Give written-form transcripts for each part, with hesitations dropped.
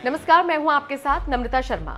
नमस्कार, मैं हूं आपके साथ नम्रता शर्मा।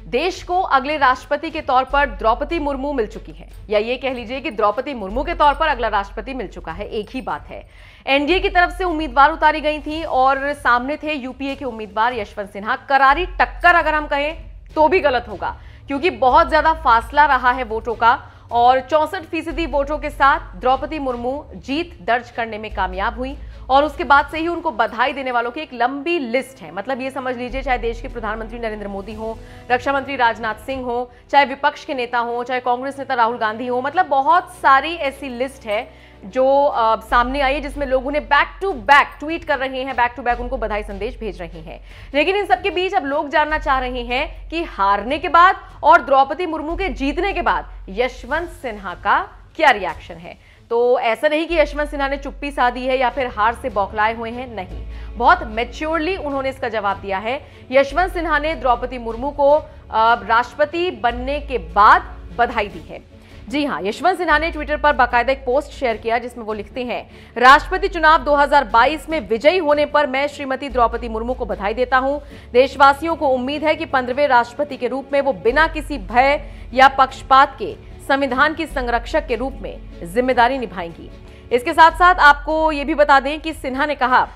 देश को अगले राष्ट्रपति के तौर पर द्रौपदी मुर्मू मिल चुकी हैं, या ये कह लीजिए कि द्रौपदी मुर्मू के तौर पर अगला राष्ट्रपति मिल चुका है। एक ही बात है, एनडीए की तरफ से उम्मीदवार उतारी गई थी और सामने थे यूपीए के उम्मीदवार यशवंत सिन्हा। करारी टक्कर अगर हम कहें तो भी गलत होगा, क्योंकि बहुत ज्यादा फासला रहा है वोटों का और 64% वोटों के साथ द्रौपदी मुर्मू जीत दर्ज करने में कामयाब हुई। और उसके बाद से ही उनको बधाई देने वालों की एक लंबी लिस्ट है। मतलब ये समझ लीजिए, चाहे देश के प्रधानमंत्री नरेंद्र मोदी हो, रक्षा मंत्री राजनाथ सिंह हो, चाहे विपक्ष के नेता हो, चाहे कांग्रेस नेता राहुल गांधी हो, मतलब बहुत सारी ऐसी लिस्ट है जो सामने आई है जिसमें लोग उन्हें बैक टू बैक ट्वीट कर रहे हैं, बैक टू बैक उनको बधाई संदेश भेज रहे हैं। लेकिन इन सबके बीच अब लोग जानना चाह रहे हैं कि हारने के बाद और द्रौपदी मुर्मू के जीतने के बाद यशवंत सिन्हा का क्या रिएक्शन है। तो ऐसा नहीं कि यशवंत सिन्हा ने चुप्पी साधी है या फिर हार से बौखलाए हुए हैं, नहीं, बहुत मैच्योरली उन्होंने इसका जवाब दिया है। यशवंत सिन्हा ने द्रौपदी मुर्मू को राष्ट्रपति बनने के बाद बधाई दी है। जी हां, यशवंत सिन्हा ने ट्विटर पर बाकायदा एक पोस्ट शेयर किया जिसमें वो लिखते हैं, राष्ट्रपति चुनाव 2022 में विजयी होने पर मैं श्रीमती द्रौपदी मुर्मू को बधाई देता हूं। देशवासियों को उम्मीद है कि 15वें राष्ट्रपति के रूप में वो बिना किसी भय या पक्षपात के संविधान की संरक्षक के रूप में जिम्मेदारी निभाएंगी। इसके साथ साथ आपको ये भी बता दें कि सिन्हा ने कहा,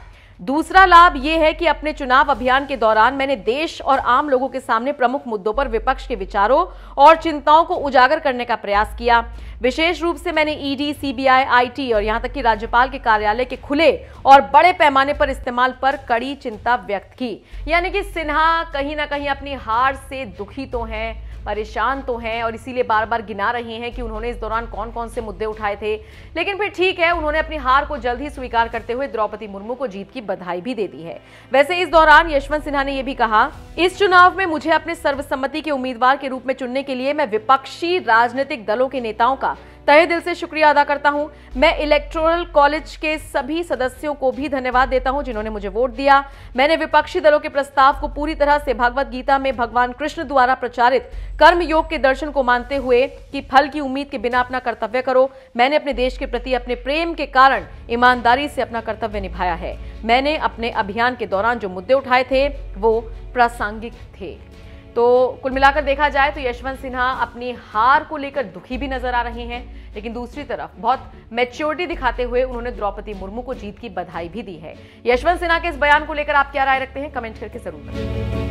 दूसरा लाभ यह है कि अपने चुनाव अभियान के दौरान मैंने देश और आम लोगों के सामने प्रमुख मुद्दों पर विपक्ष के विचारों और चिंताओं को उजागर करने का प्रयास किया। विशेष रूप से मैंने ईडी, सीबीआई, आईटी और यहां तक कि राज्यपाल के कार्यालय के खुले और बड़े पैमाने पर इस्तेमाल पर कड़ी चिंता व्यक्त की। यानी कि सिन्हा कहीं ना कहीं अपनी हार से दुखी तो हैं, परेशान तो हैं और इसीलिए बार बार गिना रहे हैं कि उन्होंने इस दौरान कौन कौन से मुद्दे उठाए थे। लेकिन फिर ठीक है, उन्होंने अपनी हार को जल्द ही स्वीकार करते हुए द्रौपदी मुर्मू को जीत की बधाई भी दे दी है। वैसे इस दौरान यशवंत सिन्हा ने यह भी कहा, इस चुनाव में मुझे अपने सर्वसम्मति के उम्मीदवार के रूप में चुनने के लिए मैं विपक्षी राजनीतिक दलों के नेताओं का तहे दिल से शुक्रिया अदा करता हूं। मैं इलेक्टोरल कॉलेज के सभी सदस्यों को भी धन्यवाद देता हूं जिन्होंने मुझे वोट दिया। मैंने विपक्षी दलों के प्रस्ताव को पूरी तरह से भगवत गीता में भगवान कृष्ण द्वारा प्रचारित कर्म योग के दर्शन को मानते हुए कि फल की उम्मीद के बिना अपना कर्तव्य करो। मैंने अपने देश के प्रति अपने प्रेम के कारण ईमानदारी से अपना कर्तव्य निभाया है। मैंने अपने अभियान के दौरान जो मुद्दे उठाए थे वो प्रासंगिक थे। तो कुल मिलाकर देखा जाए तो यशवंत सिन्हा अपनी हार को लेकर दुखी भी नजर आ रहे हैं, लेकिन दूसरी तरफ बहुत मैच्योरिटी दिखाते हुए उन्होंने द्रौपदी मुर्मू को जीत की बधाई भी दी है। यशवंत सिन्हा के इस बयान को लेकर आप क्या राय रखते हैं, कमेंट करके जरूर बताएं।